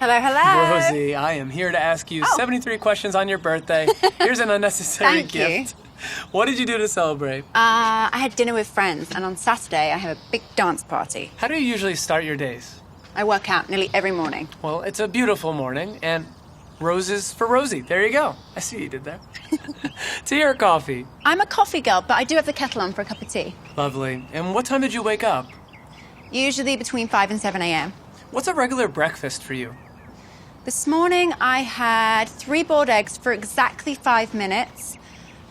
Hello, hello. Rosie, I am here to ask you 73 questions on your birthday. Here's an unnecessary Thank gift. What did you do to celebrate? I had dinner with friends, and on Saturday I have a big dance party. How do you usually start your days? I work out nearly every morning. Well, it's a beautiful morning, and roses for Rosie. There you go. I see what you did there. Tea or coffee? I'm a coffee girl, but I do have the kettle on for a cup of tea. Lovely. And what time did you wake up? Usually between 5 and 7 a.m. What's a regular breakfast for you? This morning I had 3 boiled eggs for exactly 5 minutes,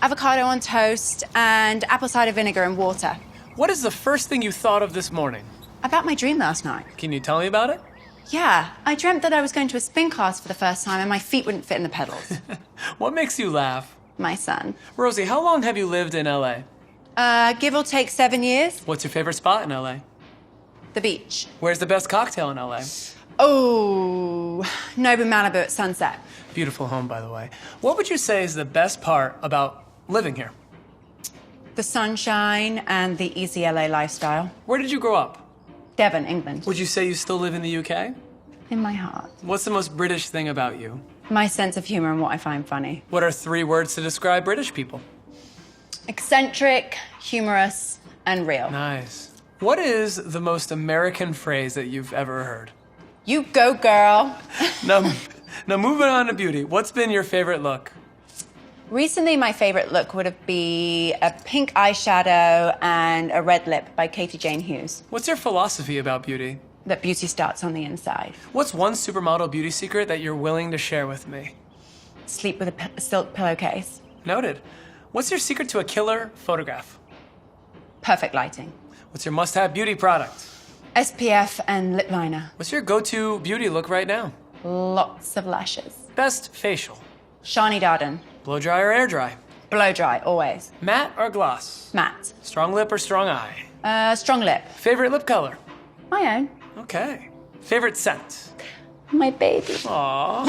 avocado on toast, and apple cider vinegar and water. What is the first thing you thought of this morning? About my dream last night. Can you tell me about it? Yeah, I dreamt that I was going to a spin class for the first time and my feet wouldn't fit in the pedals. What makes you laugh? My son. Rosie, how long have you lived in LA? Give or take 7 years. What's your favorite spot in LA? The beach. Where's the best cocktail in LA? Oh, Nobu Malibu at sunset. Beautiful home, by the way. What would you say is the best part about living here? The sunshine and the easy LA lifestyle. Where did you grow up? Devon, England. Would you say you still live in the UK? In my heart. What's the most British thing about you? My sense of humor and what I find funny. What are 3 words to describe British people? Eccentric, humorous, and real. Nice. What is the most American phrase that you've ever heard? You go, girl. Now moving on to beauty. What's been your favorite look? Recently, my favorite look would be a pink eyeshadow and a red lip by Katie Jane Hughes. What's your philosophy about beauty? That beauty starts on the inside. What's one supermodel beauty secret that you're willing to share with me? Sleep with a silk pillowcase. Noted. What's your secret to a killer photograph? Perfect lighting. What's your must-have beauty product? SPF and lip liner. What's your go-to beauty look right now? Lots of lashes. Best facial? Shani Darden. Blow dry or air dry? Blow dry, always. Matte or gloss? Matte. Strong lip or strong eye? Strong lip. Favorite lip color? My own. Okay. Favorite scent? My baby. Aww.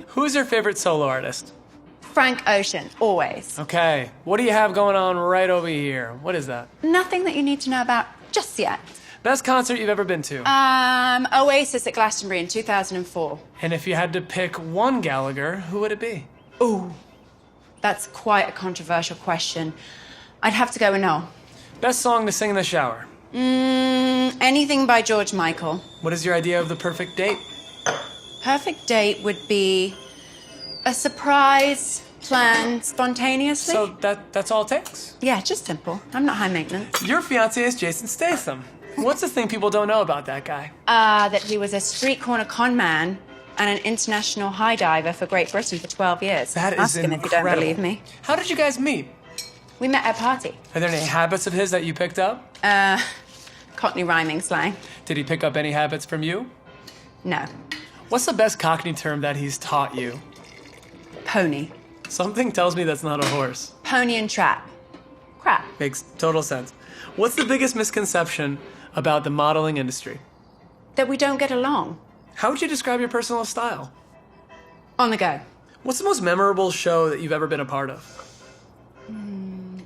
Who's your favorite solo artist? Frank Ocean, always. Okay. What do you have going on right over here? What is that? Nothing that you need to know about just yet. Best concert you've ever been to? Oasis at Glastonbury in 2004. And if you had to pick one Gallagher, who would it be? Ooh, that's quite a controversial question. I'd have to go with Noel. Best song to sing in the shower? Anything by George Michael. What is your idea of the perfect date? Perfect date would be a surprise planned spontaneously. So that's all it takes? Yeah, just simple. I'm not high maintenance. Your fiancé is Jason Statham. What's the thing people don't know about that guy? That he was a street corner con man and an international high diver for Great Britain for 12 years. That is Ask him incredible. if you don't believe me. How did you guys meet? We met at a party. Are there any habits of his that you picked up? Cockney rhyming slang. Did he pick up any habits from you? No. What's the best Cockney term that he's taught you? Pony. Something tells me that's not a horse. Pony and trap. Crap. Makes total sense. What's the biggest misconception about the modeling industry? That we don't get along. How would you describe your personal style? On the go. What's the most memorable show that you've ever been a part of?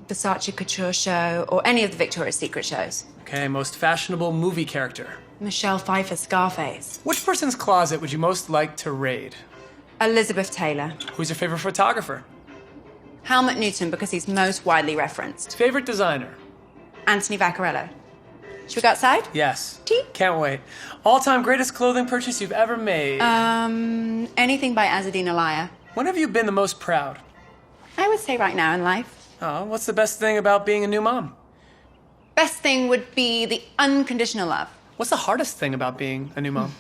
Versace Couture show or any of the Victoria's Secret shows. Okay, most fashionable movie character. Michelle Pfeiffer's Scarface. Which person's closet would you most like to raid? Elizabeth Taylor. Who's your favorite photographer? Helmut Newton because he's most widely referenced. Favorite designer? Anthony Vaccarello. Should we go outside? Yes. Tea? Can't wait. All-time greatest clothing purchase you've ever made? Anything by Azzedine Alaïa. When have you been the most proud? I would say right now in life. Oh, what's the best thing about being a new mom? Best thing would be the unconditional love. What's the hardest thing about being a new mom?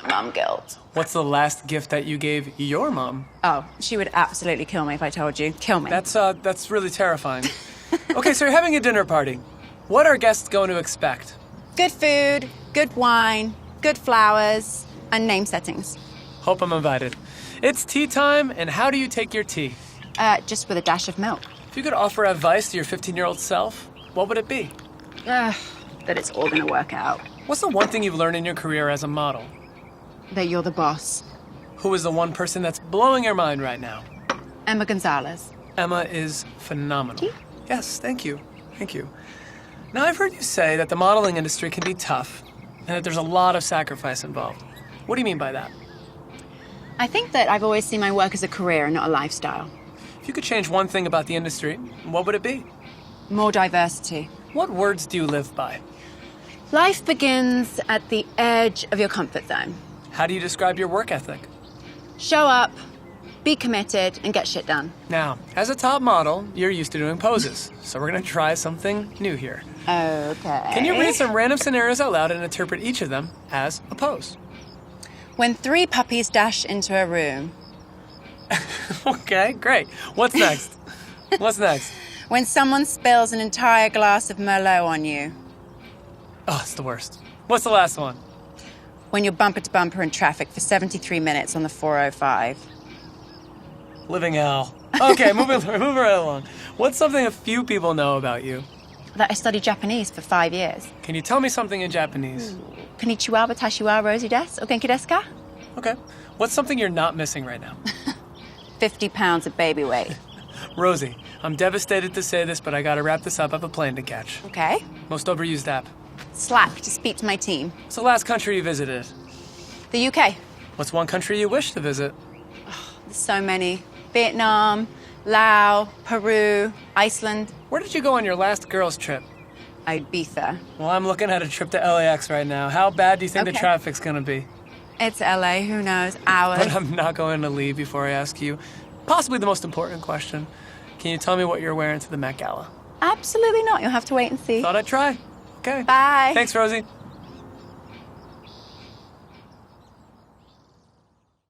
Mom guilt. What's the last gift that you gave your mom? Oh, she would absolutely kill me if I told you. Kill me. That's really terrifying. Okay, so you're having a dinner party. What are guests going to expect? Good food, good wine, good flowers, and name settings. Hope I'm invited. It's tea time, and how do you take your tea? Just with a dash of milk. If you could offer advice to your 15-year-old self, what would it be? That it's all gonna work out. What's the one thing you've learned in your career as a model? That you're the boss. Who is the one person that's blowing your mind right now? Emma Gonzalez. Emma is phenomenal. Tea? Yes, thank you. Thank you. Now, I've heard you say that the modeling industry can be tough and that there's a lot of sacrifice involved. What do you mean by that? I think that I've always seen my work as a career and not a lifestyle. If you could change one thing about the industry, what would it be? More diversity. What words do you live by? Life begins at the edge of your comfort zone. How do you describe your work ethic? Show up, be committed, and get shit done. Now, as a top model, you're used to doing poses, so we're gonna try something new here. Okay. Can you read some random scenarios out loud and interpret each of them as a pose? When 3 puppies dash into a room. Okay, great. What's next? What's next? When someone spills an entire glass of Merlot on you. Oh, it's the worst. What's the last one? When you're bumper to bumper in traffic for 73 minutes on the 405. Living hell. Okay, moving right along. What's something a few people know about you? That I studied Japanese for 5 years. Can you tell me something in Japanese? Konnichiwa, watashi wa Rosie desu. O genki desu ka? Okay. What's something you're not missing right now? 50 pounds of baby weight. Rosie, I'm devastated to say this, but I gotta wrap this up. I have a plane to catch. Okay. Most overused app. Slack to speak to my team. What's the last country you visited? The UK. What's one country you wish to visit? There's so many. Vietnam, Laos, Peru, Iceland. Where did you go on your last girls' trip? Ibiza. Well, I'm looking at a trip to LAX right now. How bad do you think the Okay. traffic's gonna be? It's LA, who knows? Hours. But I'm not going to leave before I ask you possibly the most important question. Can you tell me what you're wearing to the Met Gala? Absolutely not. You'll have to wait and see. Thought I'd try. Okay. Bye. Thanks, Rosie.